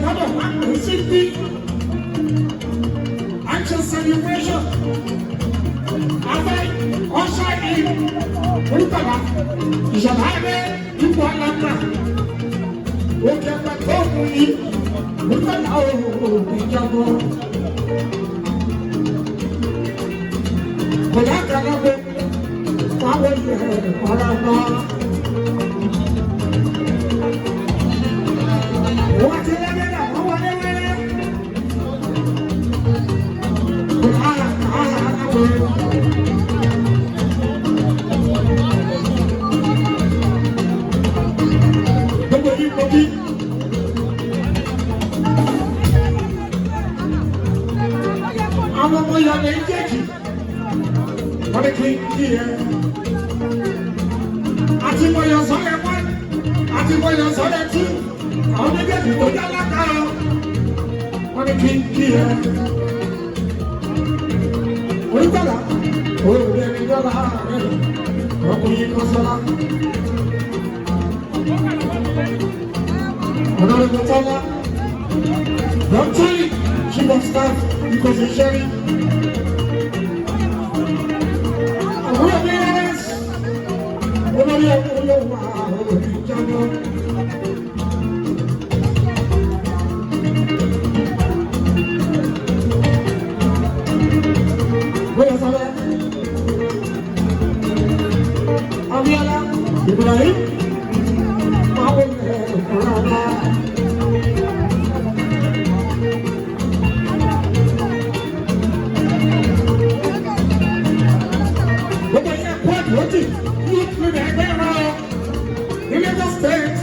gbọ́dọ̀ wá pè sí bí action celebration afẹ́ ọ̀ṣọ́ yìí olùkọ́lá ìjọba ẹgbẹ́ ipò alága òkè ẹgbẹ́ tó kù yìí olùkọ́lá ìjọba kò yá kẹ́lẹ́ bó wáwé ọ̀rọ̀ náà. Wọ́n ti lé lẹ́yìn àwọn wọlé wẹ́rẹ́. Gbogbo yìí kò bí. Àwọn ọmọ ìyàlẹ̀ ń jẹ́jì. Wọ́n ní kí ẹ. Àti mọ̀yọ̀ sọ́lẹ̀ wọ́n. Àti mọ̀yọ̀ sọ́lẹ̀ tí. Àwọn méjèèjì tó já lákàá. Wọ́n ní kí ẹ. Olùkọ́lá, olùdé ní dọ́là rẹ̀, ọkùnrin kan sọ́lá. Ọ̀dọ́rin tó tọ́lá. Dọ́kítọ́rì, chief of staff, ìkọ̀sí ṣẹ́rí. Àbúrò mi rẹ̀ olórí olówó àwọn ìjọba. Bóyá sábẹ́. Abíọ́lá Ibrahim máa wọ ọ̀rọ̀ ọ̀la. Gbogbo yẹn kú àdúrótì ní ìpínlẹ̀ ẹgbẹ́ rẹ̀ ní Lagos State.